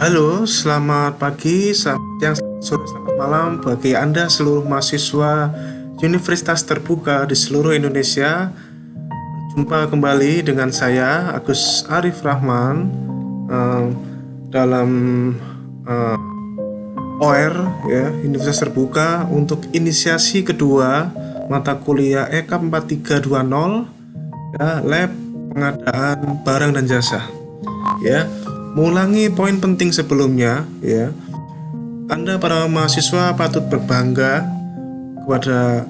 Halo, selamat pagi, selamat siang, selamat sore, selamat malam bagi Anda seluruh mahasiswa Universitas Terbuka di seluruh Indonesia. Jumpa kembali dengan saya, Agus Arif Rahman, eh, dalam eh, OR ya, Universitas Terbuka untuk inisiasi kedua mata kuliah EK 4320 ya, Lab Pengadaan Barang dan Jasa. Ya, mengulangi poin penting sebelumnya ya. Anda para mahasiswa patut berbangga kepada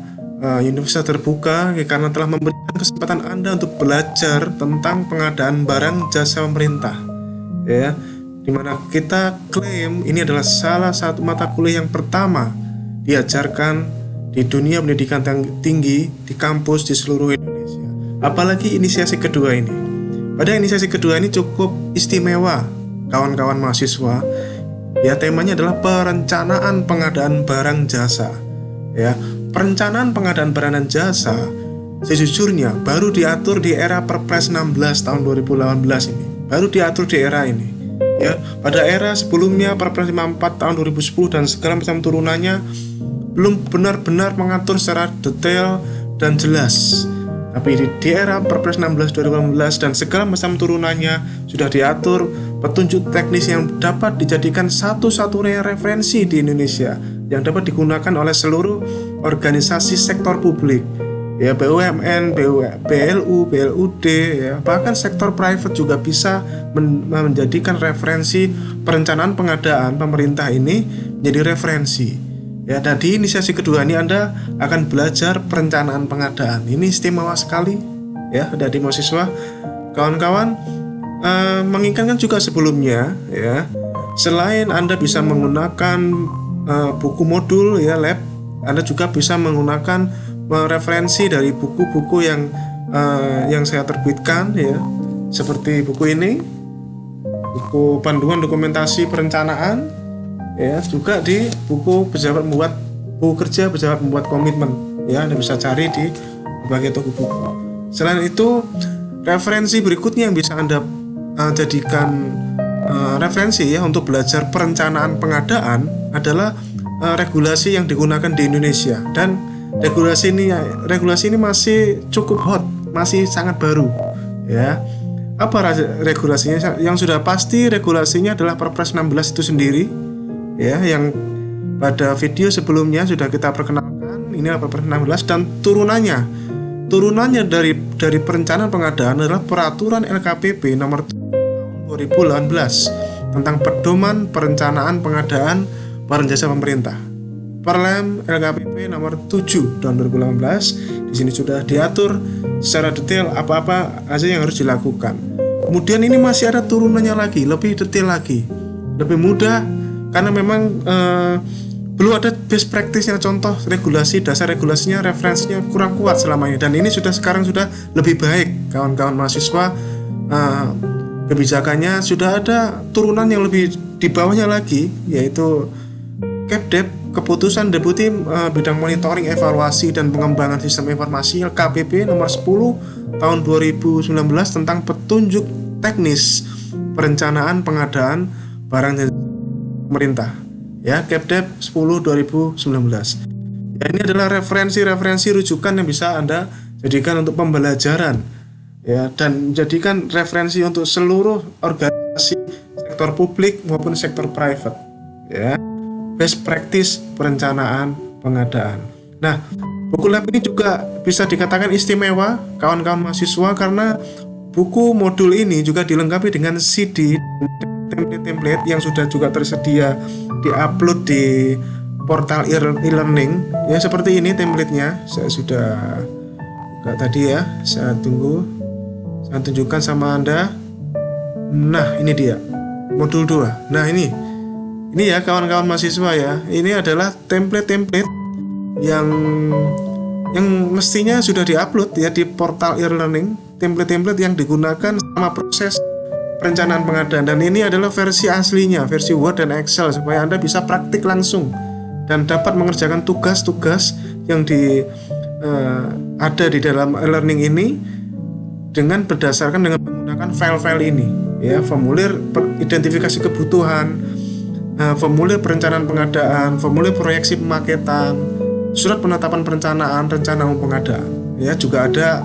Universitas Terbuka ya, karena telah memberikan kesempatan Anda untuk belajar tentang pengadaan barang jasa pemerintah ya, dimana kita klaim ini adalah salah satu mata kuliah yang pertama diajarkan di dunia pendidikan tinggi di kampus di seluruh Indonesia. Apalagi inisiasi kedua ini. Pada inisiasi kedua ini cukup istimewa, kawan-kawan mahasiswa. Ya, temanya adalah perencanaan pengadaan barang jasa. Ya, perencanaan pengadaan barang dan jasa sejujurnya baru diatur di era Perpres 16 tahun 2018 ini. Baru diatur di era ini. Ya, pada era sebelumnya Perpres 54 tahun 2010 dan segala macam turunannya belum benar-benar mengatur secara detail dan jelas. Tapi di era Perpres 16 2018 dan segala macam turunannya sudah diatur petunjuk teknis yang dapat dijadikan satu-satunya referensi di Indonesia yang dapat digunakan oleh seluruh organisasi sektor publik ya, BUMN, BLU, BLUD ya, bahkan sektor private juga bisa menjadikan referensi perencanaan pengadaan pemerintah ini menjadi referensi. Ya, dan di inisiasi kedua ini Anda akan belajar perencanaan pengadaan. Ini istimewa sekali ya dari mahasiswa. Kawan-kawan, mengingatkan juga sebelumnya ya, selain Anda bisa menggunakan buku modul ya lab, Anda juga bisa menggunakan referensi dari buku-buku yang saya terbitkan ya, seperti buku ini, buku panduan dokumentasi perencanaan ya, juga di buku kerja pejabat membuat komitmen ya, Anda bisa cari di berbagai toko buku. Selain itu, referensi berikutnya yang bisa Anda jadikan referensi ya untuk belajar perencanaan pengadaan adalah regulasi yang digunakan di Indonesia, dan regulasi ini masih cukup hot, masih sangat baru ya. Apa regulasinya? Yang sudah pasti regulasinya adalah Perpres 16 itu sendiri ya, yang pada video sebelumnya sudah kita perkenalkan. Ini adalah Perpres 16 dan turunannya dari perencanaan pengadaan adalah Peraturan LKPP nomor 2018 tentang pedoman perencanaan pengadaan barang jasa pemerintah. Perlem LKPP nomor 7 tahun 2018. Di sini sudah diatur secara detail apa-apa aja yang harus dilakukan. Kemudian ini masih ada turunannya lagi, lebih detail lagi, lebih mudah, karena memang belum ada best practice-nya, contoh regulasi, dasar regulasinya, referensinya kurang kuat selama ini. Dan ini sekarang sudah lebih baik, kawan-kawan mahasiswa. Kebijakannya sudah ada turunan yang lebih di bawahnya lagi, yaitu Kepdep, Keputusan Deputi Bidang Monitoring, Evaluasi dan Pengembangan Sistem Informasi LKPP nomor 10 tahun 2019 tentang petunjuk teknis perencanaan pengadaan barang dan pemerintah ya, Kepdep 10 2019 ya. Ini adalah referensi rujukan yang bisa Anda jadikan untuk pembelajaran ya, dan jadikan referensi untuk seluruh organisasi sektor publik maupun sektor private ya, best practice perencanaan pengadaan. Nah, buku lab ini juga bisa dikatakan istimewa kawan-kawan mahasiswa karena buku modul ini juga dilengkapi dengan CD template yang sudah juga tersedia di-upload di portal e-learning ya, seperti ini template-nya. Saya sudah buka tadi ya, saya tunjukkan sama Anda. Nah, ini dia modul 2. Nah, ini ya kawan-kawan mahasiswa ya, ini adalah template yang mestinya sudah di-upload ya di portal e-learning, template yang digunakan selama proses perencanaan pengadaan. Dan ini adalah versi aslinya, versi Word dan Excel, supaya Anda bisa praktik langsung dan dapat mengerjakan tugas-tugas yang ada di dalam e-learning ini dengan menggunakan file-file ini ya, formulir identifikasi kebutuhan, formulir perencanaan pengadaan, formulir proyeksi pemaketan, surat penetapan perencanaan, rencana umum pengadaan. Ya, juga ada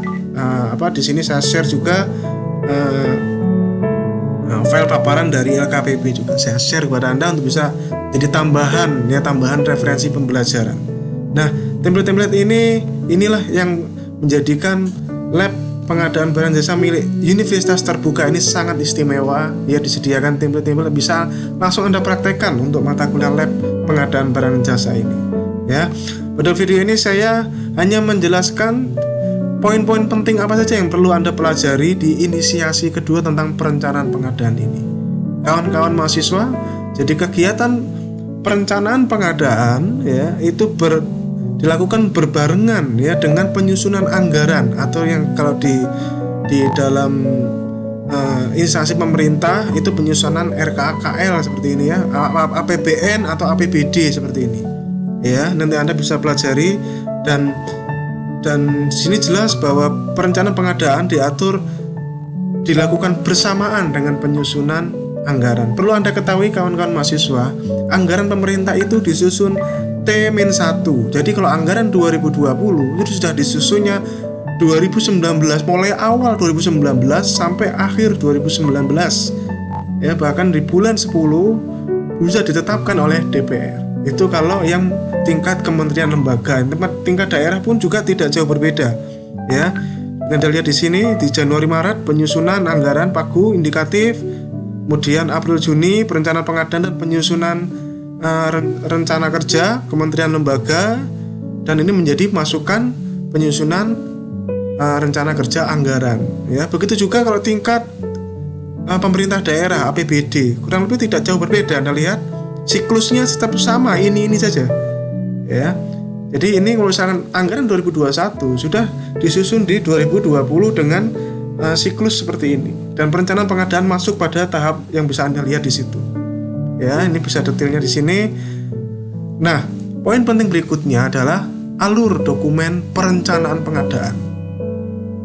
di sini saya share juga file paparan dari LKPP juga saya share kepada Anda untuk bisa jadi tambahan referensi pembelajaran. Nah, template-template inilah yang menjadikan lab pengadaan barang jasa milik universitas terbuka ini sangat istimewa. Ya, disediakan template-template bisa langsung Anda praktekkan untuk mata kuliah lab pengadaan barang jasa ini. Ya, pada video ini saya hanya menjelaskan poin-poin penting apa saja yang perlu Anda pelajari di inisiasi kedua tentang perencanaan pengadaan ini. Kawan-kawan mahasiswa, jadi kegiatan perencanaan pengadaan ya itu dilakukan berbarengan ya dengan penyusunan anggaran, atau yang kalau di dalam instansi pemerintah itu penyusunan RKKL seperti ini ya, APBN atau APBD seperti ini. Ya, nanti Anda bisa pelajari dan di sini jelas bahwa perencanaan pengadaan dilakukan bersamaan dengan penyusunan anggaran. Perlu Anda ketahui kawan-kawan mahasiswa, anggaran pemerintah itu disusun T-1. Jadi kalau anggaran 2020 itu sudah disusunnya 2019, mulai awal 2019 sampai akhir 2019. Ya, bahkan di bulan 10 bisa ditetapkan oleh DPR. Itu kalau yang tingkat kementerian lembaga. Tingkat daerah pun juga tidak jauh berbeda. Ya. Anda lihat di sini di Januari Maret penyusunan anggaran pagu indikatif, kemudian April Juni perencanaan pengadaan dan penyusunan rencana kerja kementerian lembaga, dan ini menjadi masukan penyusunan rencana kerja anggaran. Ya, begitu juga kalau tingkat pemerintah daerah APBD kurang lebih tidak jauh berbeda. Anda lihat siklusnya tetap sama, ini saja. Ya. Jadi ini kalau misalkan anggaran 2021 sudah disusun di 2020 dengan siklus seperti ini. Dan perencanaan pengadaan masuk pada tahap yang bisa Anda lihat di situ. Ya, ini bisa detailnya di sini. Nah, poin penting berikutnya adalah alur dokumen perencanaan pengadaan.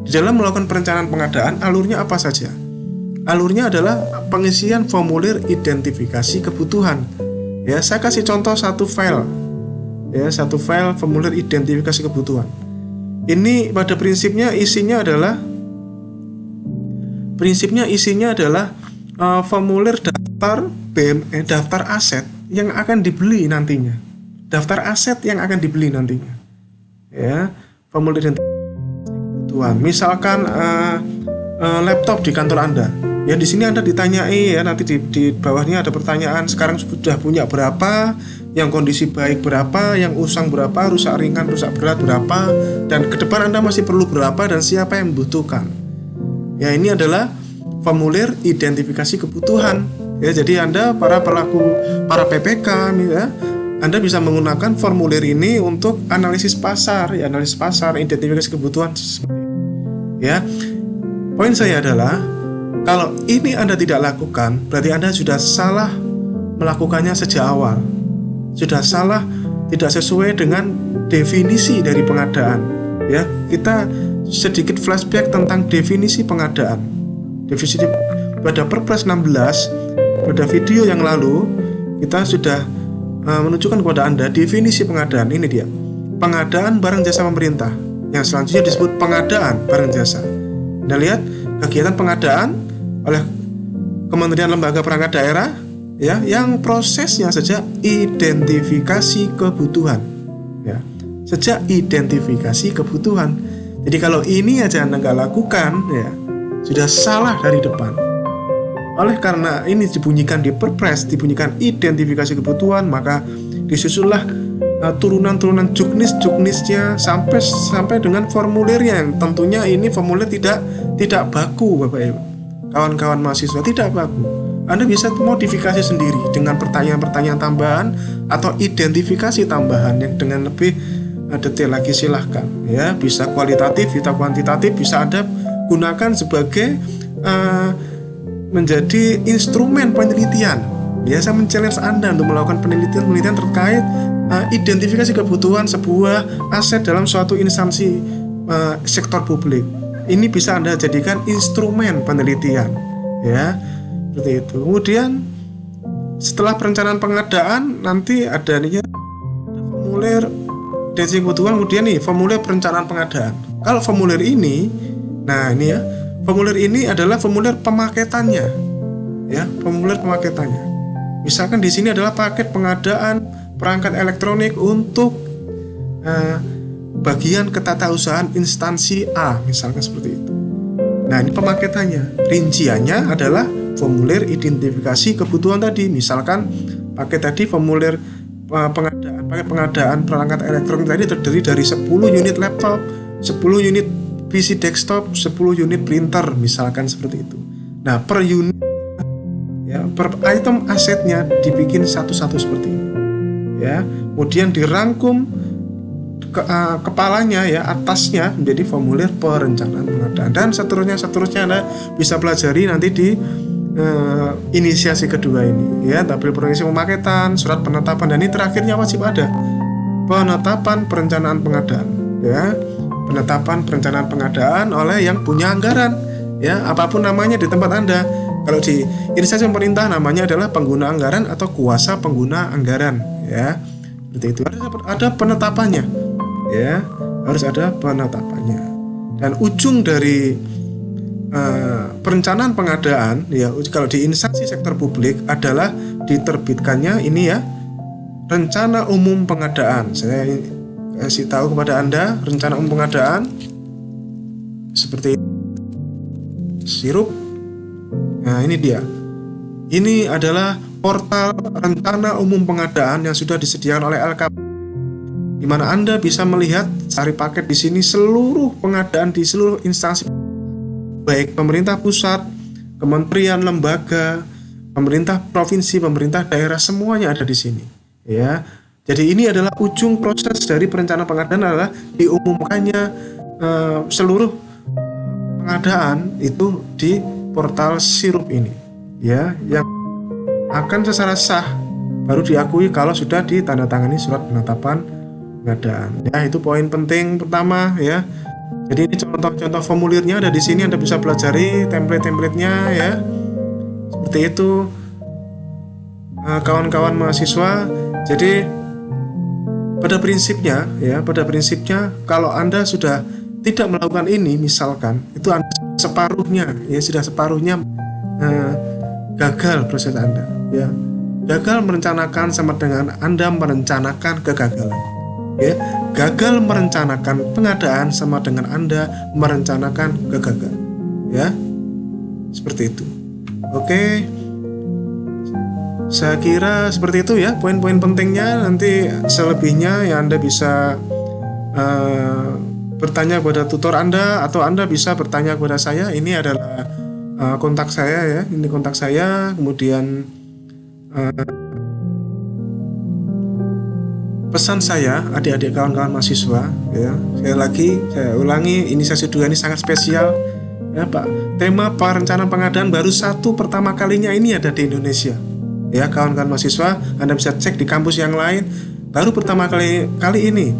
Di dalam melakukan perencanaan pengadaan, alurnya apa saja? Alurnya adalah pengisian formulir identifikasi kebutuhan. Ya, saya kasih contoh satu file. Ya, satu file formulir identifikasi kebutuhan. Ini pada prinsipnya isinya adalah formulir daftar daftar aset yang akan dibeli nantinya. Daftar aset yang akan dibeli nantinya. Ya, formulir identifikasi kebutuhan. Misalkan laptop di kantor Anda. Ya, di sini Anda ditanyai ya, nanti di bawahnya ada pertanyaan, sekarang sudah punya berapa, yang kondisi baik berapa, yang usang berapa, rusak ringan, rusak berat berapa, dan ke depan Anda masih perlu berapa dan siapa yang membutuhkan. Ya, ini adalah formulir identifikasi kebutuhan. Ya, jadi Anda para PPK ya, Anda bisa menggunakan formulir ini untuk analisis pasar, ya, analisis pasar, identifikasi kebutuhan. Ya. Poin saya adalah kalau ini Anda tidak lakukan, berarti Anda sudah salah melakukannya sejak awal. Sudah salah, tidak sesuai dengan definisi dari pengadaan. Ya, kita sedikit flashback tentang definisi pengadaan. Definisi pada Perpres 16, pada video yang lalu kita sudah menunjukkan kepada Anda definisi pengadaan. Ini dia. Pengadaan barang jasa pemerintah. Yang selanjutnya disebut pengadaan barang jasa. Anda lihat kegiatan pengadaan oleh Kementerian Lembaga Perangkat Daerah ya, yang prosesnya sejak identifikasi kebutuhan. Ya, sejak identifikasi kebutuhan. Jadi kalau ini aja Anda nggak lakukan, ya sudah salah dari depan. Oleh karena ini dibunyikan di Perpres, dibunyikan identifikasi kebutuhan, maka disusunlah turunan-turunan juknisnya sampai dengan formulirnya, yang tentunya ini formulir tidak baku, Bapak Ibu. Kawan-kawan mahasiswa, tidak baku. Anda bisa modifikasi sendiri dengan pertanyaan-pertanyaan tambahan atau identifikasi tambahan yang dengan lebih detail lagi, silahkan ya, bisa kualitatif, bisa kuantitatif, bisa Anda gunakan sebagai menjadi instrumen penelitian. Biasa men-challenge Anda untuk melakukan penelitian terkait identifikasi kebutuhan sebuah aset dalam suatu instansi sektor publik. Ini bisa Anda jadikan instrumen penelitian, ya. Seperti itu. Kemudian setelah perencanaan pengadaan nanti ada formulir desain kebutuhan, kemudian nih formulir perencanaan pengadaan. Kalau formulir ini, nah ini ya, formulir ini adalah formulir pemaketannya, ya, formulir pemaketannya. Misalkan di sini adalah paket pengadaan perangkat elektronik untuk bagian ketatausahaan instansi A, misalkan seperti itu. Nah, ini pemaketannya. Rinciannya adalah formulir identifikasi kebutuhan tadi. Misalkan paket tadi formulir paket pengadaan perangkat elektronik tadi terdiri dari 10 unit laptop, 10 unit PC desktop, 10 unit printer, misalkan seperti itu. Nah, per unit ya, per item asetnya dibikin satu-satu seperti ini. Ya, kemudian dirangkum kepalanya ya, atasnya menjadi formulir perencanaan pengadaan, dan seterusnya Anda bisa pelajari nanti di inisiasi kedua ini ya, tabel progresi pemaketan, surat penetapan, dan ini terakhirnya wajib ada penetapan perencanaan pengadaan ya, penetapan perencanaan pengadaan oleh yang punya anggaran ya, apapun namanya di tempat Anda. Kalau di instansi pemerintah namanya adalah pengguna anggaran atau kuasa pengguna anggaran ya, seperti itu. Ada penetapannya ya, harus ada penetapannya. Dan ujung dari perencanaan pengadaan ya, kalau di instansi sektor publik adalah diterbitkannya ini ya, rencana umum pengadaan. Saya kasih tahu kepada Anda rencana umum pengadaan seperti sirup. Nah, ini dia. Ini adalah portal rencana umum pengadaan yang sudah disediakan oleh LKP, di mana Anda bisa melihat cari paket di sini seluruh pengadaan di seluruh instansi, baik pemerintah pusat, kementerian, lembaga, pemerintah provinsi, pemerintah daerah, semuanya ada di sini. Ya, jadi ini adalah ujung proses dari perencanaan pengadaan adalah diumumkannya seluruh pengadaan itu di portal sirup ini. Ya, yang akan secara sah baru diakui kalau sudah ditandatangani surat penetapan pengadaan. Ya, itu poin penting pertama ya. Jadi ini contoh-contoh formulirnya ada di sini, Anda bisa pelajari template-templatenya ya. Seperti itu kawan-kawan mahasiswa. Jadi pada prinsipnya kalau Anda sudah tidak melakukan ini, misalkan itu Anda separuhnya gagal proses Anda ya. Gagal merencanakan sama dengan Anda merencanakan kegagalan. Ya, gagal merencanakan pengadaan sama dengan Anda merencanakan kegagalan. Ya, seperti itu. Oke, saya kira seperti itu ya poin-poin pentingnya. Nanti selebihnya ya Anda bisa bertanya kepada tutor Anda, atau Anda bisa bertanya kepada saya. Ini adalah kontak saya ya. Ini kontak saya. Kemudian pesan saya, adik-adik kawan-kawan mahasiswa ya, sekali lagi saya ulangi, inisiasi 2 ini sangat spesial ya Pak. Tema perencanaan pengadaan baru pertama kalinya ini ada di Indonesia ya, kawan-kawan mahasiswa. Anda bisa cek di kampus yang lain, baru pertama kali ini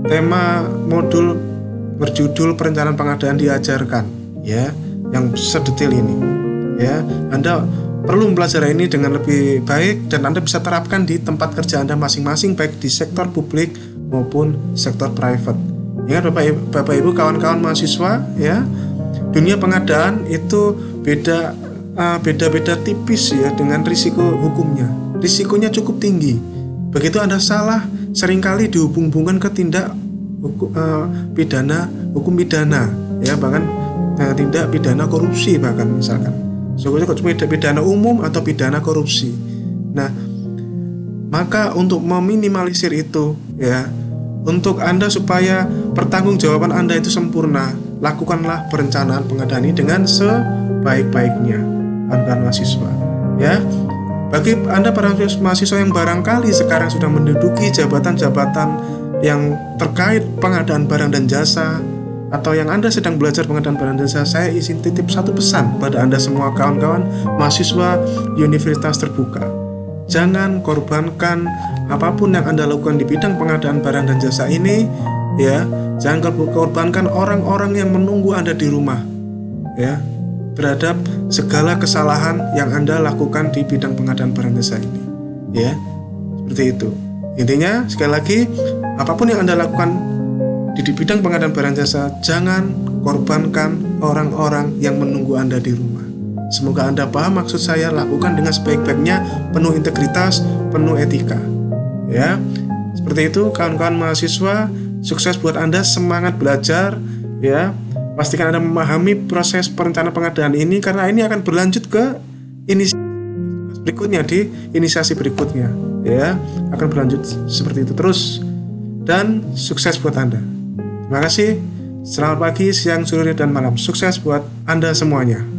tema modul berjudul perencanaan pengadaan diajarkan ya, yang sedetail ini ya. Anda perlu mempelajari ini dengan lebih baik, dan Anda bisa terapkan di tempat kerja Anda masing-masing, baik di sektor publik maupun sektor private. Ya, Bapak Ibu, kawan-kawan mahasiswa ya, dunia pengadaan itu beda-beda tipis ya dengan risiko hukumnya. Risikonya cukup tinggi. Begitu Anda salah, seringkali dihubung-hubungkan ke tindak hukum pidana ya, bahkan tindak pidana korupsi bahkan misalkan. Pidana umum atau pidana korupsi. Nah, maka untuk meminimalisir itu ya, untuk Anda supaya pertanggungjawaban Anda itu sempurna, lakukanlah perencanaan pengadaan ini dengan sebaik-baiknya, kawan-kawan mahasiswa ya. Bagi Anda para mahasiswa yang barangkali sekarang sudah menduduki jabatan-jabatan yang terkait pengadaan barang dan jasa, atau yang Anda sedang belajar pengadaan barang dan jasa, saya izin titip satu pesan pada Anda semua kawan-kawan mahasiswa Universitas Terbuka. Jangan korbankan apapun yang Anda lakukan di bidang pengadaan barang dan jasa ini ya. Jangan korbankan orang-orang yang menunggu Anda di rumah ya. terhadap segala kesalahan yang Anda lakukan di bidang pengadaan barang jasa ini. Ya, seperti itu. Intinya, sekali lagi, apapun yang Anda lakukan di bidang pengadaan barang jasa, jangan korbankan orang-orang yang menunggu Anda di rumah. Semoga Anda paham maksud saya. Lakukan dengan sebaik-baiknya, penuh integritas, penuh etika. Ya, seperti itu kawan-kawan mahasiswa. Sukses buat Anda, semangat belajar. Ya, pastikan Anda memahami proses perencanaan pengadaan ini, karena ini akan berlanjut ke inisiasi berikutnya, di inisiasi berikutnya. Ya, akan berlanjut seperti itu terus. Dan sukses buat Anda. Terima kasih. Selamat pagi, siang, sore, dan malam. Sukses buat Anda semuanya.